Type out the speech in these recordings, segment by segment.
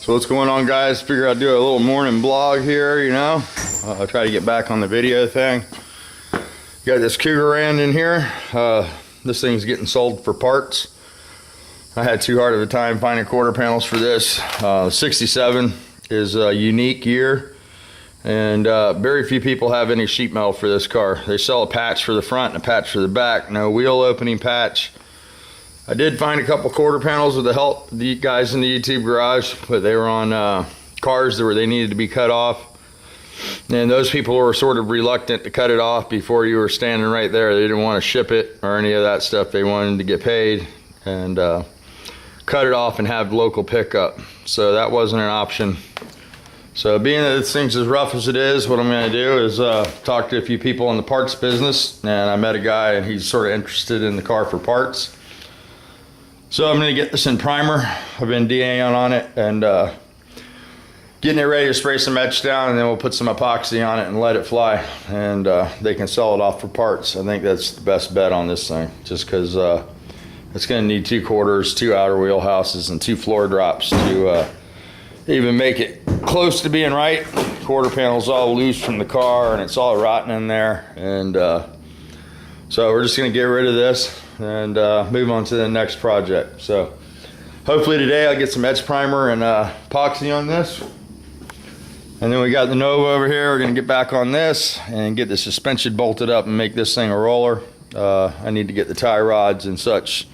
So what's going on, guys? Figure I'd do a little morning blog here, you know. I'll try to get back on the video thing. Got this Cougarand in here. This thing's getting sold for parts. I had too hard of a time finding quarter panels for this. 67 is a unique year, and very few people have any sheet metal for this car. They sell a patch for the front and a patch for the back. No wheel opening patch. I did find a couple quarter panels with the help of the guys in the YouTube garage, but they were on cars where they needed to be cut off. And those people were sort of reluctant to cut it off before you were standing right there. They didn't want to ship it or any of that stuff. They wanted to get paid and cut it off and have local pickup. So that wasn't an option. So being that this thing's as rough as it is, what I'm going to do is talk to a few people in the parts business. And I met a guy and he's sort of interested in the car for parts. So I'm going to get this in primer. I've been DAing on it and getting it ready to spray some etch down, and then we'll put some epoxy on it and let it fly. And they can sell it off for parts. I think that's the best bet on this thing, just because it's going to need 2 quarters, 2 outer wheel houses, and 2 floor drops to even make it close to being right. Quarter panel's all loose from the car, and it's all rotten in there. And so we're just going to get rid of this and move on to the next project. So hopefully today I'll get some etch primer and epoxy on this. And then we got the Nova over here. We're going to get back on this and get the suspension bolted up and make this thing a roller. I need to get the tie rods and such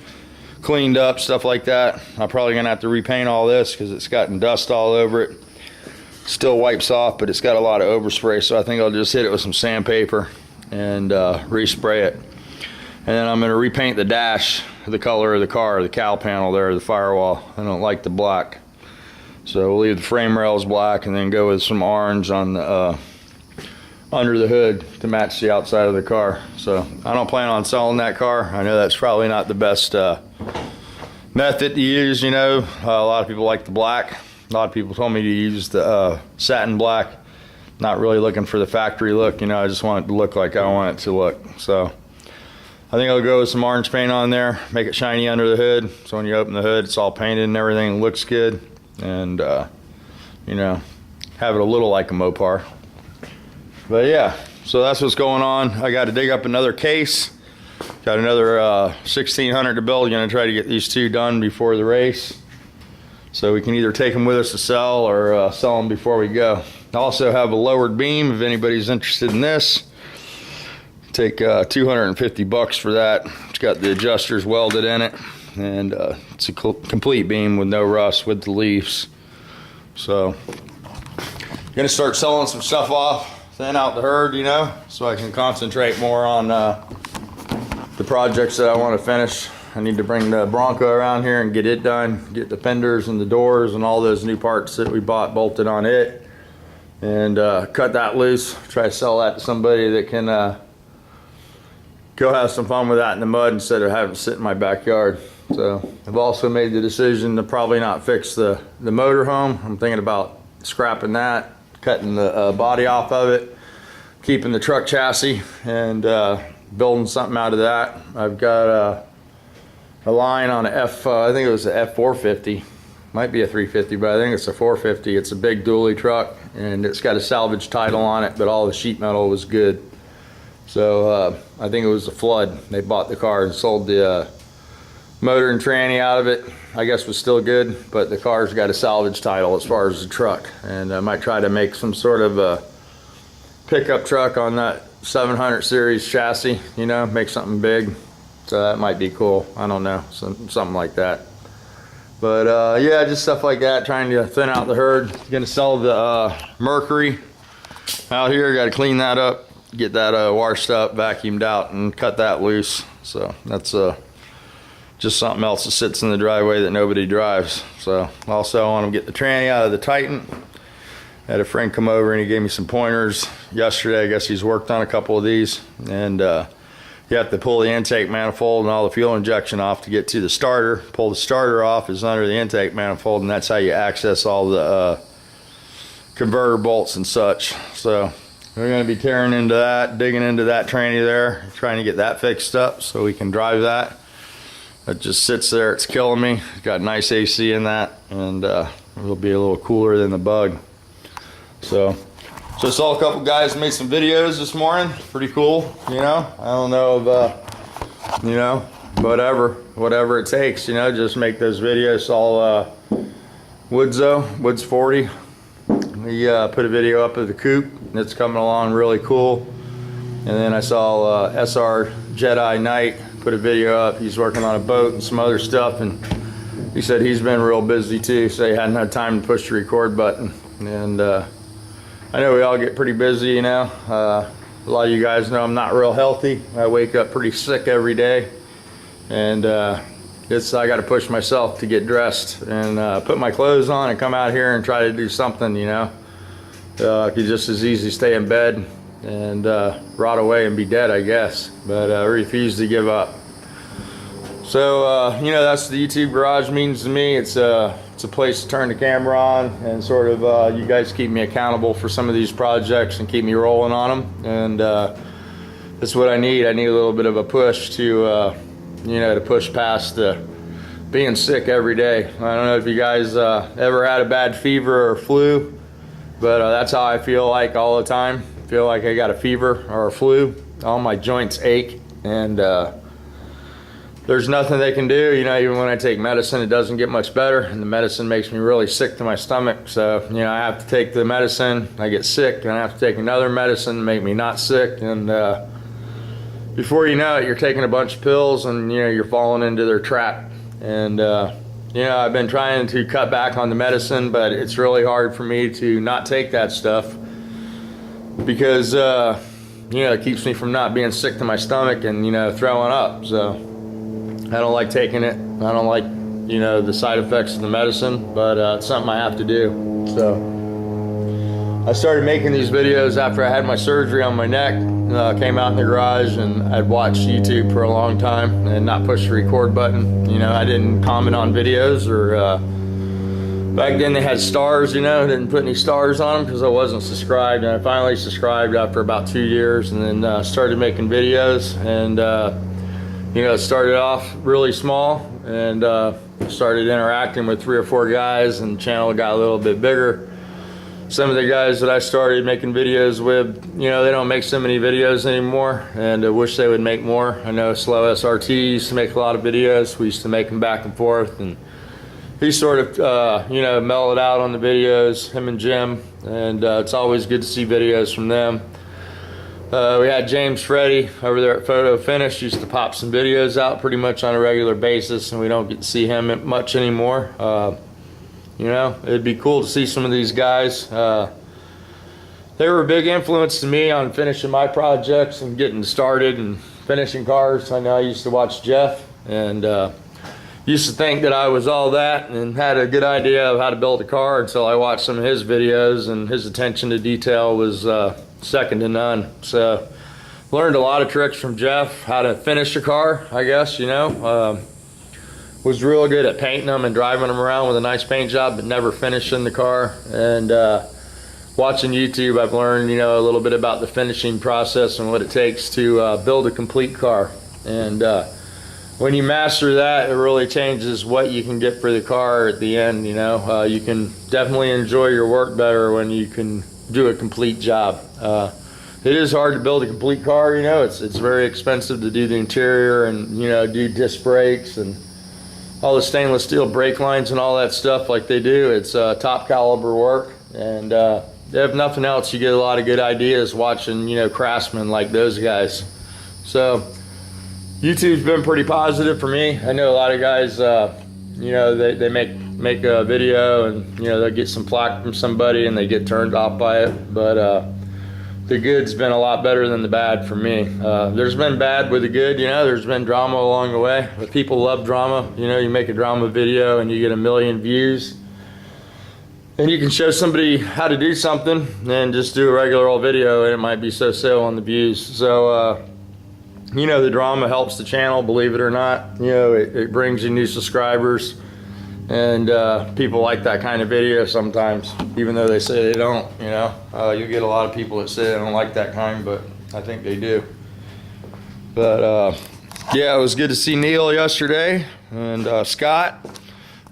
cleaned up, stuff like that. I'm probably going to have to repaint all this because it's gotten dust all over it. Still wipes off, but it's got a lot of overspray, so I think I'll just hit it with some sandpaper and respray it. And then I'm going to repaint the dash the color of the car, the cowl panel there, the firewall. I don't like the black. So we'll leave the frame rails black and then go with some orange on the under the hood to match the outside of the car. So I don't plan on selling that car. I know that's probably not the best method to use, you know. A lot of people like the black. A lot of people told me to use the satin black. Not really looking for the factory look, you know. I just want it to look like I want it to look. So I think I'll go with some orange paint on there, make it shiny under the hood, so when you open the hood it's all painted and everything, it looks good. And you know, have it a little like a Mopar. But yeah, so that's what's going on. I got to dig up another case. Got another 1600 to build. Gonna try to get these 2 done before the race, so we can either take them with us to sell or sell them before we go. I also have a lowered beam if anybody's interested in this. Take $250 for that. It's got the adjusters welded in it, and it's a complete beam with no rust with the leaves. So gonna start selling some stuff off, thin out the herd, you know, so I can concentrate more on the projects that I want to finish. I need to bring the Bronco around here and get it done, get the fenders and the doors and all those new parts that we bought bolted on it, and cut that loose. Try to sell that to somebody that can go have some fun with that in the mud instead of having it sit in my backyard. So I've also made the decision to probably not fix the motor home. I'm thinking about scrapping that, cutting the body off of it, keeping the truck chassis, and building something out of that. I've got a line on a I think it was a F450. Might be a 350, but I think it's a 450. It's a big dually truck, and it's got a salvage title on it, but all the sheet metal was good. So I think it was a flood. They bought the car and sold the motor and tranny out of it. I guess was still good, but the car's got a salvage title as far as the truck. And I might try to make some sort of a pickup truck on that 700 series chassis, you know, make something big. So that might be cool. I don't know, something like that. But yeah, just stuff like that, trying to thin out the herd. Gonna sell the Mercury out here. Got to clean that up, get that washed up, vacuumed out, and cut that loose. So that's just something else that sits in the driveway that nobody drives. So also I want to get the tranny out of the Titan. Had a friend come over and he gave me some pointers yesterday. I guess he's worked on a couple of these, and you have to pull the intake manifold and all the fuel injection off to get to the starter. Pull the starter off is under the intake manifold, and that's how you access all the converter bolts and such. So we're going to be tearing into that, digging into that tranny there, trying to get that fixed up so we can drive that. It just sits there, it's killing me. It's got nice AC in that, and it'll be a little cooler than the Bug. So I saw a couple guys made some videos this morning. Pretty cool, you know. I don't know if, you know, whatever it takes, you know, just make those videos. All Woods 40. He put a video up of the coupe. It's coming along really cool. And then I saw SR Jedi Knight put a video up. He's working on a boat and some other stuff, and he said he's been real busy too, so he hadn't had time to push the record button. And I know we all get pretty busy, you know. A lot of you guys know I'm not real healthy. I wake up pretty sick every day, and I got to push myself to get dressed and put my clothes on and come out here and try to do something, you know. I could just as easily stay in bed and rot away and be dead, I guess, but I refuse to give up. So you know, that's what the YouTube garage means to me. It's a place to turn the camera on and sort of you guys keep me accountable for some of these projects and keep me rolling on them, and that's what I need. I need a little bit of a push to you know, to push past being sick every day. I don't know if you guys ever had a bad fever or flu, but that's how I feel like all the time. I feel like I got a fever or a flu. All my joints ache, and there's nothing they can do. You know, even when I take medicine, it doesn't get much better, and the medicine makes me really sick to my stomach. So, you know, I have to take the medicine, I get sick, and I have to take another medicine to make me not sick, and before you know it, you're taking a bunch of pills, and you know, you're falling into their trap. And you know, I've been trying to cut back on the medicine, but it's really hard for me to not take that stuff because you know, it keeps me from not being sick to my stomach and, you know, throwing up. So I don't like taking it. I don't like, you know, the side effects of the medicine, but it's something I have to do. So I started making these videos after I had my surgery on my neck. Came out in the garage, and I'd watched YouTube for a long time and not pushed the record button. You know, I didn't comment on videos, or back then they had stars, you know, didn't put any stars on them because I wasn't subscribed. And I finally subscribed after about 2 years, and then started making videos. And you know, it started off really small, and started interacting with 3 or 4 guys, and the channel got a little bit bigger. Some of the guys that I started making videos with, you know, they don't make so many videos anymore, and I wish they would make more. I know Slow SRT used to make a lot of videos. We used to make them back and forth, and he sort of, you know, mellowed out on the videos, him and Jim, and it's always good to see videos from them. We had James Freddy over there at Photo Finish, used to pop some videos out pretty much on a regular basis, and we don't get to see him much anymore. You know, it'd be cool to see some of these guys. They were a big influence to me on finishing my projects and getting started and finishing cars. I know I used to watch Jeff, and used to think that I was all that and had a good idea of how to build a car until I watched some of his videos, and his attention to detail was second to none. So learned a lot of tricks from Jeff, how to finish a car, I guess, you know. Was real good at painting them and driving them around with a nice paint job, but never finishing the car. And watching YouTube, I've learned, you know, a little bit about the finishing process and what it takes to build a complete car. And when you master that, it really changes what you can get for the car at the end. You know, you can definitely enjoy your work better when you can do a complete job. It is hard to build a complete car, you know. It's very expensive to do the interior and, you know, do disc brakes and all the stainless steel brake lines and all that stuff like they do. It's top caliber work, and if nothing else, you get a lot of good ideas watching, you know, craftsmen like those guys. So YouTube's been pretty positive for me. I know a lot of guys, you know, they make a video, and, you know, they'll get some flack from somebody and they get turned off by it, but the good's been a lot better than the bad for me. There's been bad with the good, you know. There's been drama along the way, but people love drama. You know, you make a drama video and you get 1 million views, and you can show somebody how to do something and just do a regular old video, and it might be so-so on the views. So you know, the drama helps the channel, believe it or not. You know, it brings you new subscribers, and people like that kind of video sometimes, even though they say they don't. You know, you get a lot of people that say they don't like that kind, but I think they do. But yeah, it was good to see Neil yesterday, and Scott,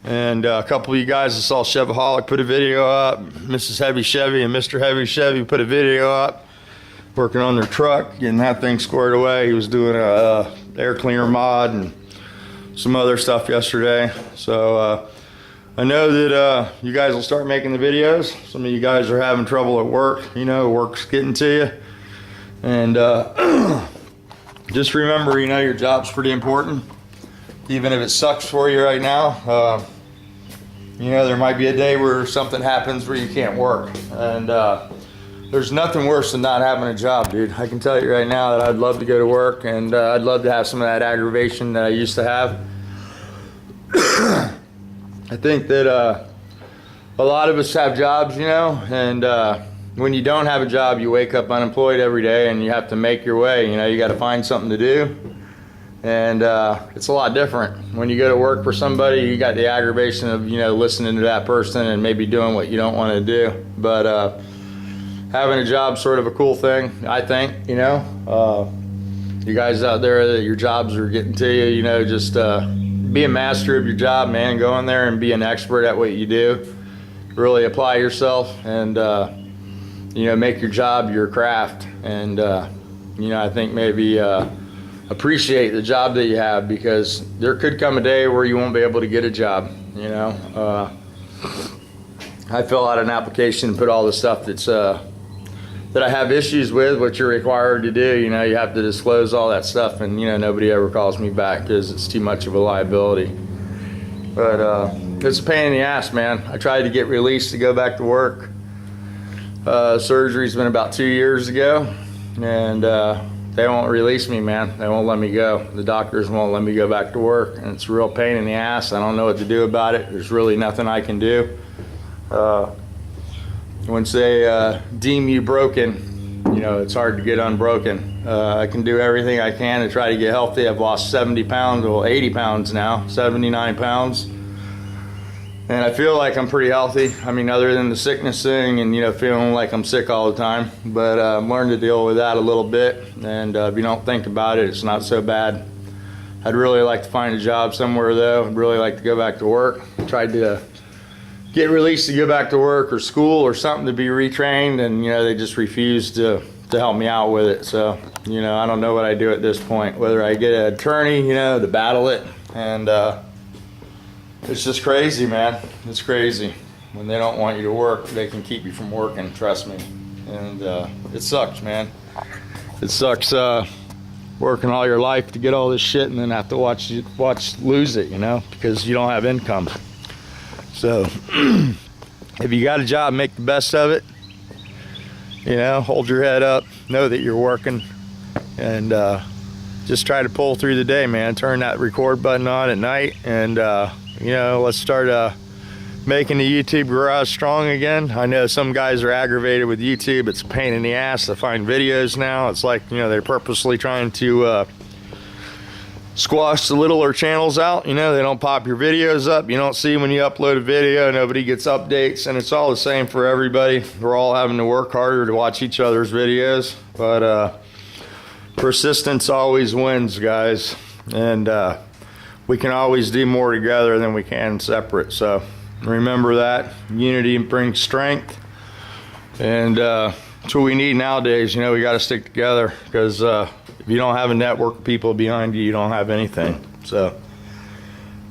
And a couple of you guys that saw Chevaholic put a video up. Mrs. Heavy Chevy and Mr. Heavy Chevy put a video up, working on their truck, getting that thing squared away. He was doing a air cleaner mod and some other stuff yesterday. So I know that you guys will start making the videos. Some of you guys are having trouble at work. You know, work's getting to you. And just remember, you know, your job's pretty important. Even if it sucks for you right now, you know, there might be a day where something happens where you can't work. And there's nothing worse than not having a job, dude. I can tell you right now that I'd love to go to work, and I'd love to have some of that aggravation that I used to have. I think that a lot of us have jobs, you know, and when you don't have a job, you wake up unemployed every day and you have to make your way. You know, you got to find something to do. And it's a lot different. When you go to work for somebody, you got the aggravation of, you know, listening to that person and maybe doing what you don't want to do. But having a job's sort of a cool thing, I think, you know. You guys out there that your jobs are getting to you, you know, just be a master of your job, man. Go in there and be an expert at what you do. Really apply yourself and, you know, make your job your craft. And, you know, I think maybe appreciate the job that you have, because there could come a day where you won't be able to get a job, you know. I fill out an application and put all the stuff that's that I have issues with, what you're required to do. You know, you have to disclose all that stuff, and you know, nobody ever calls me back because it's too much of a liability. But it's a pain in the ass, man. I tried to get released to go back to work. Surgery's been about 2 years ago, and they won't release me, man. They won't let me go. The doctors won't let me go back to work, and it's a real pain in the ass. I don't know what to do about it. There's really nothing I can do. Once they deem you broken, you know, it's hard to get unbroken. I can do everything I can to try to get healthy. I've lost 70 pounds, well, 80 pounds now, 79 pounds. And I feel like I'm pretty healthy. I mean, other than the sickness thing and, you know, feeling like I'm sick all the time. But I'm learning to deal with that a little bit. And if you don't think about it, it's not so bad. I'd really like to find a job somewhere, though. I'd really like to go back to work. Tried to get released to go back to work or school or something to be retrained, and, you know, they just refused to help me out with it. So, you know, I don't know what I do at this point. Whether I get an attorney, you know, to battle it. And it's just crazy, man. It's crazy. When they don't want you to work, they can keep you from working, trust me. And it sucks, man. It sucks working all your life to get all this shit and then have to watch lose it, you know, because you don't have income. So if you got a job, make the best of it. You know, hold your head up, know that you're working, and just try to pull through the day, man. Turn that record button on at night, and you know, let's start making the YouTube garage strong again. I know some guys are aggravated with YouTube. It's a pain in the ass to find videos now. It's like, you know, they're purposely trying to squash the littler channels out. You know, they don't pop your videos up. You don't see when you upload a video, nobody gets updates, and it's all the same for everybody. We're all having to work harder to watch each other's videos, but persistence always wins, guys. And we can always do more together than we can separate. So remember that. Unity brings strength, and that's what we need nowadays. You know, we got to stick together, because if you don't have a network of people behind you, you don't have anything. So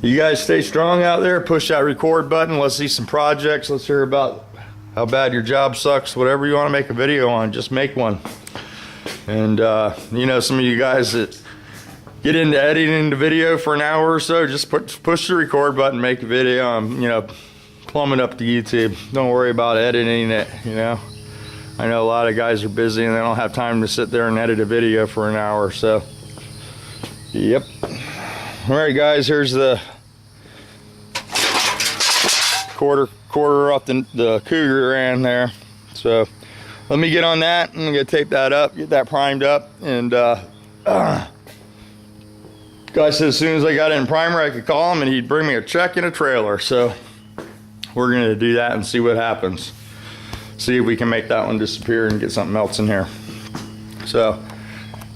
you guys stay strong out there. Push that record button. Let's see some projects. Let's hear about how bad your job sucks. Whatever you want to make a video on, just make one. And you know, some of you guys that get into editing the video for an hour or so, just push the record button, make a video. I'm, you know, plumbing up to YouTube. Don't worry about editing it, you know. I know a lot of guys are busy and they don't have time to sit there and edit a video for an hour. So, yep. All right, guys, here's the quarter off the Cougar ran there. So let me get on that. I'm gonna tape that up, get that primed up, and guy said as soon as I got it in primer, I could call him and he'd bring me a check and a trailer. So we're gonna do that and see what happens. See if we can make that one disappear and get something else in here. So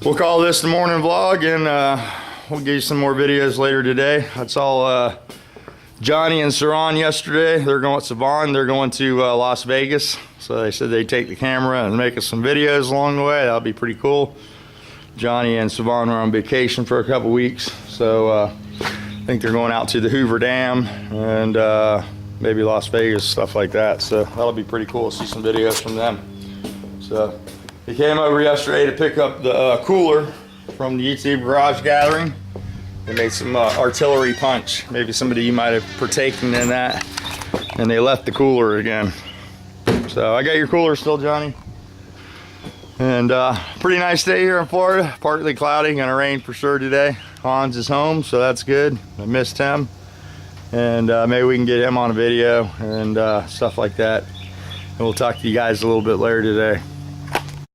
we'll call this the morning vlog, and we'll give you some more videos later today. That's all Johnny and Saran yesterday, they're going with Savon, they're going to Las Vegas. So they said they'd take the camera and make us some videos along the way. That'll be pretty cool. Johnny and Savon are on vacation for a couple weeks. So I think they're going out to the Hoover Dam and maybe Las Vegas, stuff like that. So that'll be pretty cool to see some videos from them. So he came over yesterday to pick up the cooler from the YouTube Garage Gathering. They made some artillery punch. Maybe somebody you might have partaken in that. And they left the cooler again. So I got your cooler still, Johnny. And pretty nice day here in Florida. Partly cloudy, gonna rain for sure today. Hans is home, so that's good. I missed him. And maybe we can get him on a video and stuff like that. And we'll talk to you guys a little bit later today.